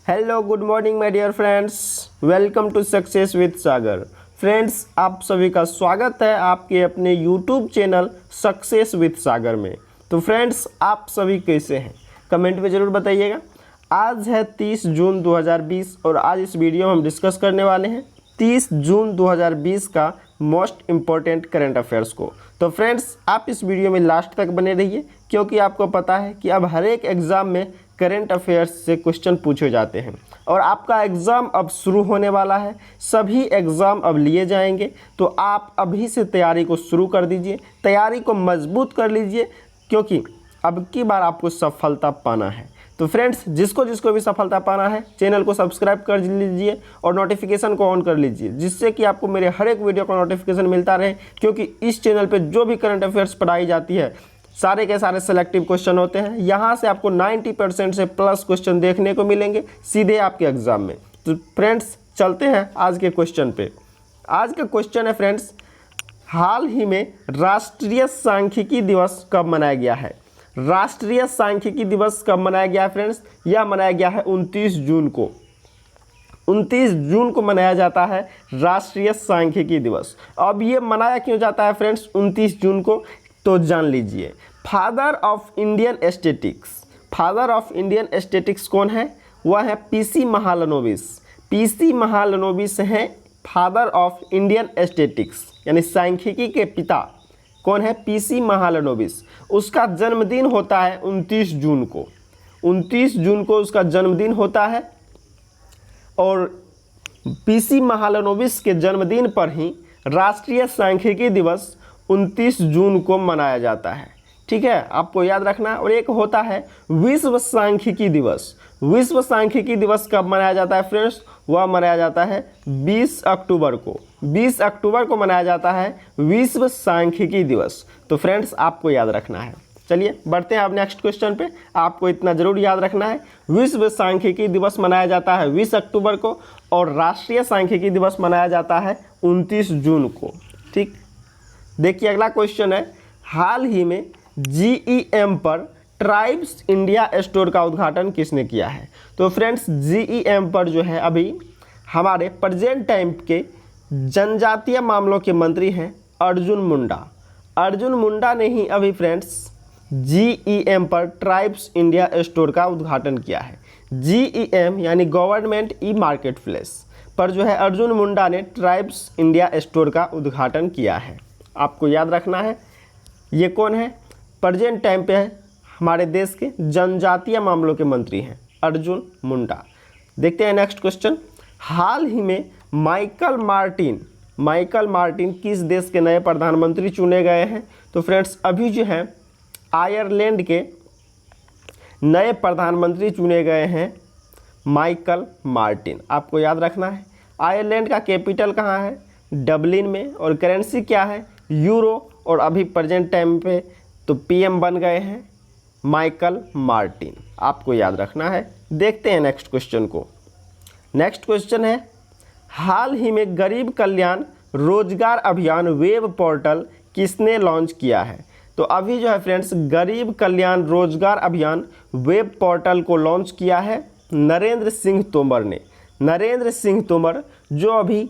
Hello good morning my dear friends, welcome to success with Sagar. Friends, आप सभी का स्वागत है आपके अपने YouTube channel success with Sagar में। तो फ्रेंड्स, आप सभी कैसे हैं कमेंट में ज़रूर बताइएगा। आज है 30 जून 2020 और आज इस वीडियो में हम डिस्कस करने वाले हैं 30 जून 2020 का मोस्ट इम्पॉर्टेंट करंट अफेयर्स को। तो फ्रेंड्स, आप इस वीडियो में लास्ट तक बने रहिए क्योंकि आपको पता है कि अब हर एक एग्ज़ाम में करंट अफेयर्स से क्वेश्चन पूछे जाते हैं और आपका एग्ज़ाम अब शुरू होने वाला है। सभी एग्ज़ाम अब लिए जाएंगे, तो आप अभी से तैयारी को शुरू कर दीजिए, तैयारी को मजबूत कर लीजिए क्योंकि अब की बार आपको सफलता पाना है। तो फ्रेंड्स, जिसको जिसको भी सफलता पाना है चैनल को सब्सक्राइब कर लीजिए और नोटिफिकेशन को ऑन कर लीजिए, जिससे कि आपको मेरे हर एक वीडियो का नोटिफिकेशन मिलता रहे। क्योंकि इस चैनल पे जो भी करंट अफेयर्स पढ़ाई जाती है सारे के सारे सेलेक्टिव क्वेश्चन होते हैं। यहाँ से आपको 90% से प्लस क्वेश्चन देखने को मिलेंगे सीधे आपके एग्जाम में। तो फ्रेंड्स, चलते हैं आज के क्वेश्चन पे। आज का क्वेश्चन है फ्रेंड्स, हाल ही में राष्ट्रीय सांख्यिकी दिवस कब मनाया गया है? राष्ट्रीय सांख्यिकी दिवस कब मनाया गया है फ्रेंड्स? यह मनाया गया है 29 जून को। 29 जून को मनाया जाता है राष्ट्रीय सांख्यिकी दिवस। अब ये मनाया क्यों जाता है फ्रेंड्स 29 जून को, तो जान लीजिए। Father of Indian statistics, father of Indian statistics कौन है? वह है पीसी महालनोबिस। पीसी महालनोबिस हैं फादर ऑफ इंडियन स्टैटिस्टिक्स, यानी सांख्यिकी के पिता कौन है? पीसी महालनोबिस। उसका जन्मदिन होता है 29 जून को। 29 जून को उसका जन्मदिन होता है और पीसी महालनोबिस के जन्मदिन पर ही राष्ट्रीय सांख्यिकी दिवस 29 जून को मनाया जाता है। ठीक है, आपको याद रखना। और एक होता है विश्व सांख्यिकी दिवस। विश्व सांख्यिकी दिवस कब मनाया जाता है फ्रेंड्स? वह मनाया जाता है 20 अक्टूबर को। 20 अक्टूबर को मनाया जाता है विश्व सांख्यिकी दिवस। तो फ्रेंड्स, आपको याद रखना है। चलिए बढ़ते हैं अब नेक्स्ट क्वेश्चन पे। आपको इतना जरूर याद रखना है, विश्व सांख्यिकी दिवस मनाया जाता है 20 अक्टूबर को और राष्ट्रीय सांख्यिकी दिवस मनाया जाता है 29 जून को। ठीक, देखिए अगला क्वेश्चन है, हाल ही में GEM पर ट्राइब्स इंडिया स्टोर का उद्घाटन किसने किया है? तो फ्रेंड्स, GEM पर जो है अभी हमारे प्रेजेंट टाइम के जनजातीय मामलों के मंत्री हैं अर्जुन मुंडा। अर्जुन मुंडा ने ही अभी फ्रेंड्स GEM पर ट्राइब्स इंडिया स्टोर का उद्घाटन किया है। GEM यानी गवर्नमेंट ई मार्केट प्लेस पर जो है अर्जुन मुंडा ने ट्राइब्स इंडिया स्टोर का उद्घाटन किया है। आपको याद रखना है, ये कौन है? प्रेजेंट टाइम पे है हमारे देश के जनजातीय मामलों के मंत्री हैं अर्जुन मुंडा। देखते हैं नेक्स्ट क्वेश्चन, हाल ही में माइकल मार्टिन किस देश के नए प्रधानमंत्री चुने गए हैं? तो फ्रेंड्स, अभी जो है आयरलैंड के नए प्रधानमंत्री चुने गए हैं माइकल मार्टिन। आपको याद रखना है। आयरलैंड का कैपिटल कहाँ है? डबलिन में। और करेंसी क्या है? यूरो। और अभी प्रेजेंट टाइम पे तो PM बन गए हैं माइकल मार्टिन। आपको याद रखना है। देखते हैं नेक्स्ट क्वेश्चन को। नेक्स्ट क्वेश्चन है, हाल ही में गरीब कल्याण रोजगार अभियान वेब पोर्टल किसने लॉन्च किया है? तो अभी जो है फ्रेंड्स गरीब कल्याण रोजगार अभियान वेब पोर्टल को लॉन्च किया है नरेंद्र सिंह तोमर ने। नरेंद्र सिंह तोमर जो अभी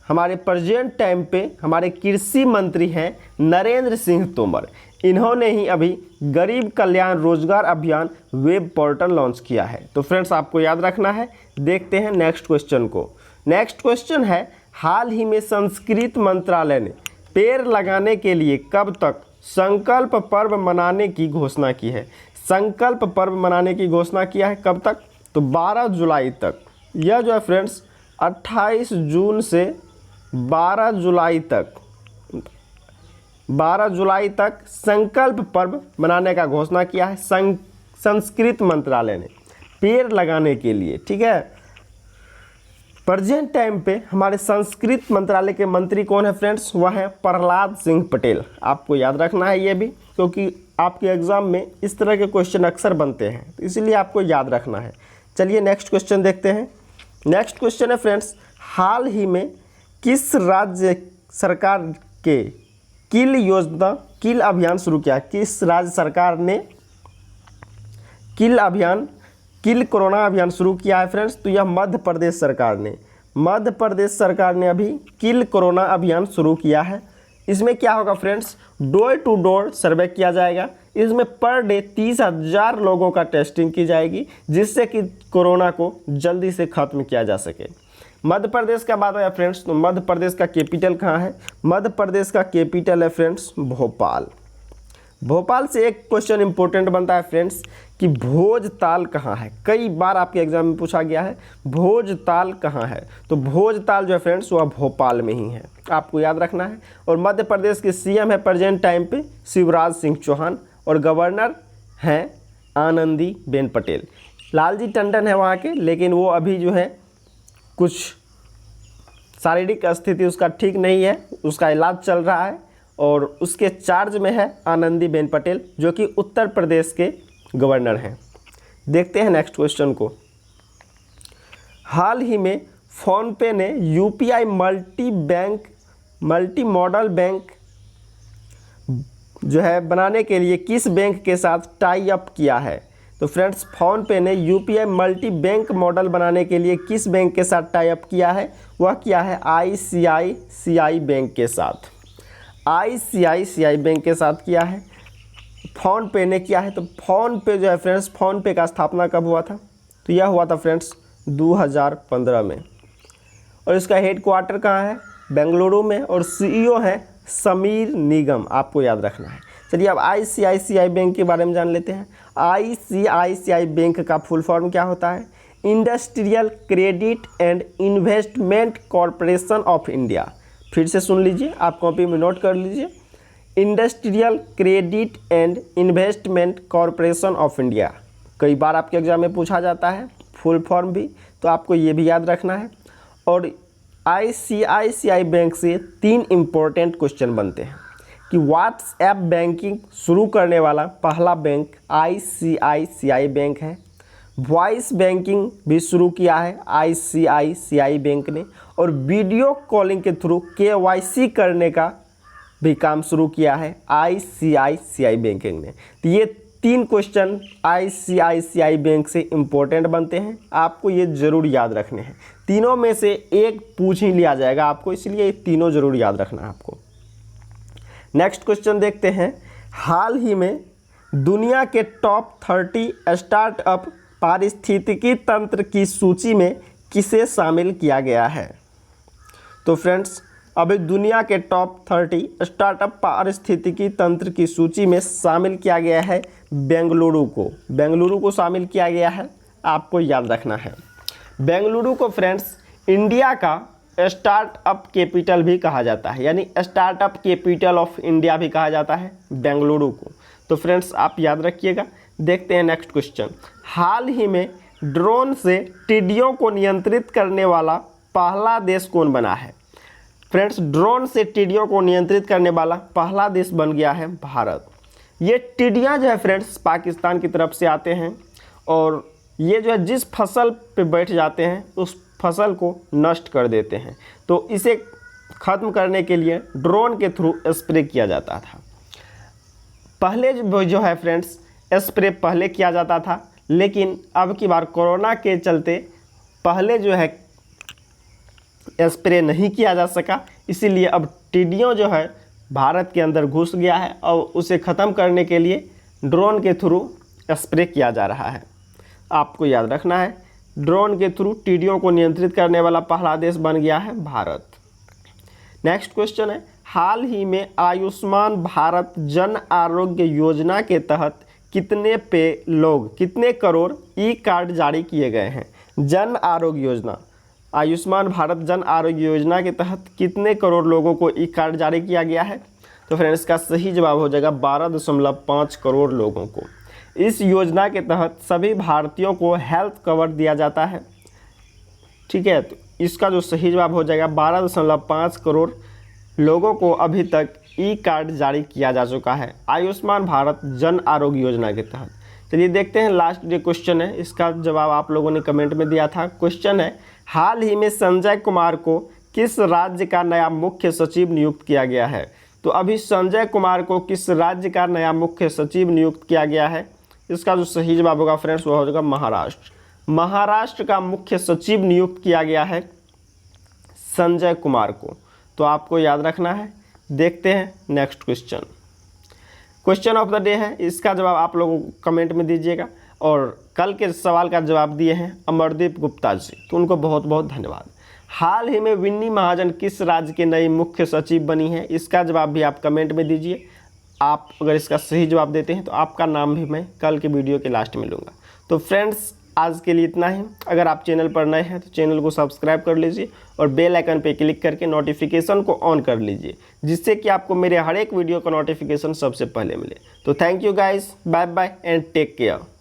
हमारे प्रेजेंट टाइम पे हमारे कृषि मंत्री हैं नरेंद्र सिंह तोमर, इन्होंने ही अभी गरीब कल्याण रोजगार अभियान वेब पोर्टल लॉन्च किया है। तो फ्रेंड्स, आपको याद रखना है। देखते हैं नेक्स्ट क्वेश्चन को। नेक्स्ट क्वेश्चन है, हाल ही में संस्कृत मंत्रालय ने पेड़ लगाने के लिए कब तक संकल्प पर्व मनाने की घोषणा की है? संकल्प पर्व मनाने की घोषणा किया है कब तक? तो 12 जुलाई तक। यह जो है फ्रेंड्स 28 जून से 12 जुलाई तक संकल्प पर्व मनाने का घोषणा किया है संस्कृत मंत्रालय ने पेड़ लगाने के लिए। ठीक है, प्रेजेंट टाइम पे हमारे संस्कृत मंत्रालय के मंत्री कौन है फ्रेंड्स? वह है प्रहलाद सिंह पटेल। आपको याद रखना है ये भी, क्योंकि आपके एग्जाम में इस तरह के क्वेश्चन अक्सर बनते हैं, तो इसीलिए आपको याद रखना है। चलिए नेक्स्ट क्वेश्चन देखते हैं। नेक्स्ट क्वेश्चन है फ्रेंड्स, हाल ही में किस राज्य सरकार के किल अभियान शुरू किया? किस राज्य सरकार ने किल अभियान किल कोरोना अभियान शुरू किया है फ्रेंड्स, तो यह मध्य प्रदेश सरकार ने अभी किल कोरोना अभियान शुरू किया है। इसमें क्या होगा friends, door to door survey किया जाएगा। इसमें पर डे 30,000 लोगों का टेस्टिंग की जाएगी, जिससे कि कोरोना को जल्दी से ख़त्म किया जा सके। मध्य प्रदेश का बात है फ्रेंड्स, तो मध्य प्रदेश का कैपिटल कहाँ है? मध्य प्रदेश का कैपिटल है फ्रेंड्स भोपाल। भोपाल से एक क्वेश्चन इंपॉर्टेंट बनता है फ्रेंड्स कि भोजताल कहाँ है। कई बार आपके एग्जाम में पूछा गया है भोजताल कहाँ है, तो भोजताल जो है फ्रेंड्स वह भोपाल में ही है, आपको याद रखना है। और मध्य प्रदेश के सीएम है प्रेजेंट टाइम पे शिवराज सिंह चौहान, और गवर्नर हैं आनंदीबेन पटेल। लालजी टंडन है वहाँ के, लेकिन वो अभी जो है कुछ शारीरिक स्थिति उसका ठीक नहीं है, उसका इलाज चल रहा है, और उसके चार्ज में है आनंदीबेन पटेल, जो कि उत्तर प्रदेश के गवर्नर हैं। देखते हैं नेक्स्ट क्वेश्चन को। हाल ही में फ़ोनपे ने यूपीआई मल्टी मॉडल बैंक जो है बनाने के लिए किस बैंक के साथ टाई अप किया है? तो फ्रेंड्स फ़ोनपे ने यूपीआई मल्टी बैंक मॉडल बनाने के लिए किस बैंक के साथ टाई अप किया है? वह किया है आईसीआईसीआई बैंक के साथ। आईसीआईसीआई बैंक के साथ किया है। फ़ोनपे ने किया है, तो फ़ोनपे जो है फ्रेंड्स, फ़ोनपे का स्थापना कब हुआ था? तो यह हुआ था फ्रेंड्स 2015 में, और इसका हेडक्वार्टर कहाँ है? बेंगलुरु में, और सीईओ है समीर निगम, आपको याद रखना है। चलिए अब आईसीआईसीआई बैंक के बारे में जान लेते हैं। आईसीआईसीआई बैंक का फुल फॉर्म क्या होता है? Industrial credit and investment corporation of India. फिर से सुन लीजिए, आप कॉपी में नोट कर लीजिए। Industrial credit and investment corporation of India. कई बार आपके एग्जाम में पूछा जाता है फुल फॉर्म भी, तो आपको ये भी याद रखना है। और आईसीआईसीआई बैंक से 3 इम्पोर्टेंट क्वेश्चन बनते हैं कि व्हाट्सएप बैंकिंग शुरू करने वाला पहला बैंक आईसीआईसीआई बैंक है। वॉइस बैंकिंग भी शुरू किया है आईसीआईसीआई बैंक ने, और वीडियो कॉलिंग के थ्रू केवाईसी करने का भी काम शुरू किया है आईसीआईसीआई बैंकिंग ने। तो ये 3 क्वेश्चन आईसीआईसीआई बैंक से इम्पोर्टेंट बनते हैं, आपको ये ज़रूर याद रखने हैं। तीनों में से एक पूछ ही लिया जाएगा आपको, इसलिए ये तीनों ज़रूर याद रखना है आपको। नेक्स्ट क्वेश्चन देखते हैं। हाल ही में दुनिया के टॉप 30 स्टार्टअप पारिस्थितिकी तंत्र की सूची में किसे शामिल किया गया है? तो फ्रेंड्स अभी दुनिया के टॉप 30 स्टार्टअप पारिस्थितिकी तंत्र की सूची में शामिल किया गया है बेंगलुरु को शामिल किया गया है, आपको याद रखना है। बेंगलुरु को फ्रेंड्स इंडिया का स्टार्टअप कैपिटल भी कहा जाता है, यानी स्टार्टअप कैपिटल ऑफ इंडिया भी कहा जाता है बेंगलुरु को। तो फ्रेंड्स आप याद रखिएगा। देखते हैं नेक्स्ट क्वेश्चन। हाल ही में ड्रोन से टिड्डियों को नियंत्रित करने वाला पहला देश कौन बना है? फ्रेंड्स ड्रोन से टिड्डियों को नियंत्रित करने वाला पहला देश बन गया है भारत। ये टिड्डियाँ जो है फ्रेंड्स पाकिस्तान की तरफ से आते हैं, और ये जो है जिस फसल पे बैठ जाते हैं उस फसल को नष्ट कर देते हैं। तो इसे ख़त्म करने के लिए ड्रोन के थ्रू स्प्रे किया जाता था। पहले जो है फ्रेंड्स स्प्रे पहले किया जाता था, लेकिन अब की बार कोरोना के चलते पहले जो है स्प्रे नहीं किया जा सका, इसीलिए अब टिड्डियों जो है भारत के अंदर घुस गया है, और उसे ख़त्म करने के लिए ड्रोन के थ्रू स्प्रे किया जा रहा है। आपको याद रखना है, ड्रोन के थ्रू टिड्डियों को नियंत्रित करने वाला पहला देश बन गया है भारत। नेक्स्ट क्वेश्चन है। हाल ही में आयुष्मान भारत जन आरोग्य योजना के तहत कितने करोड़ ई कार्ड जारी किए गए हैं? जन आरोग्य योजना, आयुष्मान भारत जन आरोग्य योजना के तहत कितने करोड़ लोगों को ई कार्ड जारी किया गया है? तो फ्रेंड्स इसका सही जवाब हो जाएगा 12.5 करोड़ लोगों को। इस योजना के तहत सभी भारतीयों को हेल्थ कवर दिया जाता है, ठीक है। तो इसका जो सही जवाब हो जाएगा 12.5 करोड़ लोगों को अभी तक ई कार्ड जारी किया जा चुका है आयुष्मान भारत जन आरोग्य योजना के तहत। चलिए देखते हैं लास्ट जो क्वेश्चन है, इसका जवाब आप लोगों ने कमेंट में दिया था। क्वेश्चन है, हाल ही में संजय कुमार को किस राज्य का नया मुख्य सचिव नियुक्त किया गया है? तो अभी संजय कुमार को किस राज्य का नया मुख्य सचिव नियुक्त किया गया है, इसका जो सही जवाब होगा फ्रेंड्स वो होगा महाराष्ट्र। महाराष्ट्र का मुख्य सचिव नियुक्त किया गया है संजय कुमार को, तो आपको याद रखना है। देखते हैं next question. Question of the day है, इसका जवाब आप लोग कमेंट में दीजिएगा। और कल के सवाल का जवाब दिए हैं अमरदीप गुप्ता जी, तो उनको बहुत बहुत धन्यवाद। हाल ही में विन्नी महाजन किस राज्य के नई मुख्य सचिव बनी है, इसका जवाब भी आप कमेंट में दीजिए। आप अगर इसका सही जवाब देते हैं तो आपका नाम भी मैं कल के वीडियो के लास्ट में लूँगा। तो फ्रेंड्स आज के लिए इतना ही। अगर आप चैनल पर नए हैं तो चैनल को सब्सक्राइब कर लीजिए और बेल आइकन पे क्लिक करके नोटिफिकेशन को ऑन कर लीजिए, जिससे कि आपको मेरे हर एक वीडियो का नोटिफिकेशन सबसे पहले मिले। तो thank you guys, bye bye and take care.